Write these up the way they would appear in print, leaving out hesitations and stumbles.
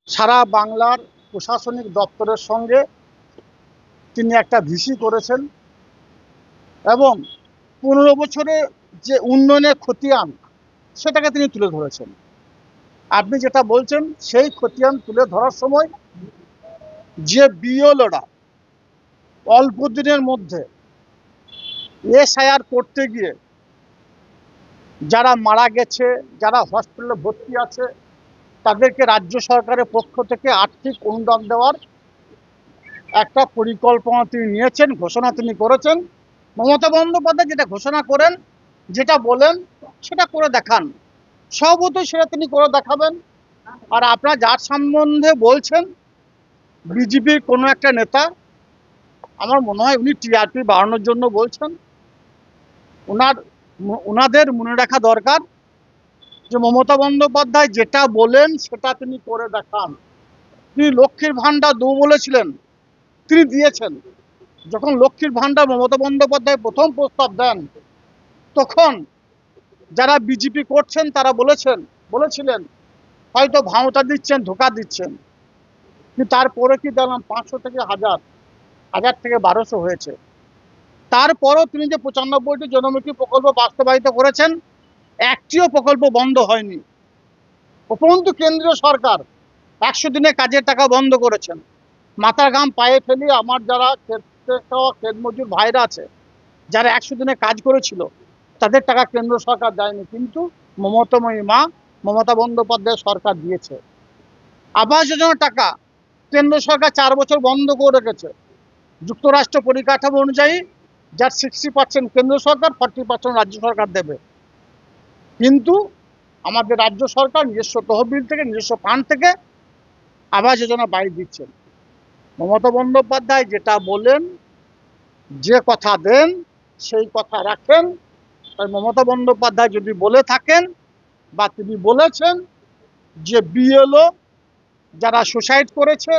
সারা বাংলার প্রশাসনিক দপ্তরের সঙ্গে তিনি একটা ভিসি করেছেন এবং 15 বছরে যে উন্নয়নের খতিয়ান সেটাকে তিনি তুলে ধরেছেন। আপনি যেটা বলছেন সেই খতিয়ান তুলে ধরার সময় যে বিএলওরা অল্প দিনের মধ্যে এসআইআর করতে গিয়ে যারা মারা গেছে, যারা হসপিটালে ভর্তি আছে, তাদেরকে রাজ্য সরকারের পক্ষ থেকে আর্থিক অনুদান দেওয়ার একটা পরিকল্পনা তিনি নিয়েছেন, ঘোষণা তিনি করেছেন। মমতা বন্দ্যোপাধ্যায় যেটা ঘোষণা করেন, যেটা বলেন সেটা করে দেখান, সর্বতই সেটা তিনি করে দেখাবেন। আর আপনারা যার সম্বন্ধে বলছেন বিজেপির কোনো একটা নেতা, আমার মনে হয় উনি টিআরপি বাড়ানোর জন্য বলছেন। ওনাদের মনে রাখা দরকার যে মমতা বন্দ্যোপাধ্যায় যেটা বলেন সেটা তিনি করে দেখান। তিনি লক্ষ্মীর ভাণ্ডার দেবো বলেছিলেন, তিনি দিয়েছেন। যখন লক্ষ্মীর ভাণ্ডার মমতা বন্দ্যোপাধ্যায় প্রথম প্রস্তাব দেন, তখন যারা বিজেপি করছেন তারা বলেছিলেন হয়তো ভাঁওতা দিচ্ছেন, ধোকা দিচ্ছেন। কিন্তু তারপরে কি দেখলাম 500 থেকে 1000, 1000 থেকে 1200 হয়েছে। তারপরও তিনি যে 95টি জনমুখী প্রকল্প বাস্তবায়িত করেছেন, একটিও প্রকল্প বন্ধ হয়নি। উপরন্তু কেন্দ্রীয় সরকার 100 দিনে কাজের টাকা বন্ধ করেছেন। মাথার ঘাম পায়ে ফেলি আমার যারা ক্ষেত মজুর ভাইরা আছে, যারা 100 দিনে কাজ করেছিল, তাদের টাকা কেন্দ্র সরকার দেয়নি, কিন্তু মমতাময়ী মা মমতা বন্দ্যোপাধ্যায় সরকার দিয়েছে। আবাস যোজনার টাকা কেন্দ্র সরকার 4 বছর বন্ধ করে রেখেছে। যুক্তরাষ্ট্র পরিকাঠামো অনুযায়ী যার 60% কেন্দ্র সরকার, 40% রাজ্য সরকার দেবে। কিন্তু আমাদের রাজ্য সরকার নিজস্ব তহবিল থেকে, নিজস্ব ফান্ড থেকে আবাস যোজনা বাড়ি দিচ্ছেন। মমতা বন্দ্যোপাধ্যায় যেটা বলেন, যে কথা দেন সেই কথা রাখেন। তাই মমতা বন্দ্যোপাধ্যায় যদি বলে থাকেন বা তিনি বলেছেন যে বিএলও যারা সুসাইড করেছে,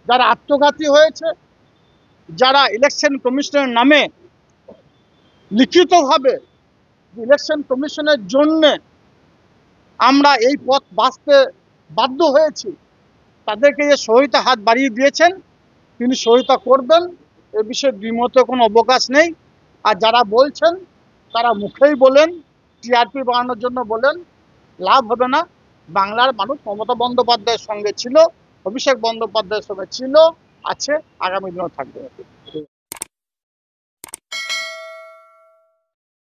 যারা আত্মঘাতী হয়েছে, যারা ইলেকশন কমিশনের নামে লিখিতভাবে ইলেকশন কমিশনের জন্য আমরা এই পথ বাঁচতে বাধ্য হয়েছি, তাদেরকে যে সহায়তা হাত বাড়িয়ে দিয়েছেন, তিনি সহায়তা করবেন, এ বিষয়ে দ্বিমতে কোনো অবকাশ নেই। আর যারা বলছেন তারা মুখেই বলেন, টিআরপি বাড়ানোর জন্য বলেন, লাভ হবে না। বাংলার মানুষ মমতা বন্দ্যোপাধ্যায়ের সঙ্গে ছিল, অভিষেক বন্দ্যোপাধ্যায়ের সঙ্গে ছিল, আছে, আগামী দিনেও থাকবে।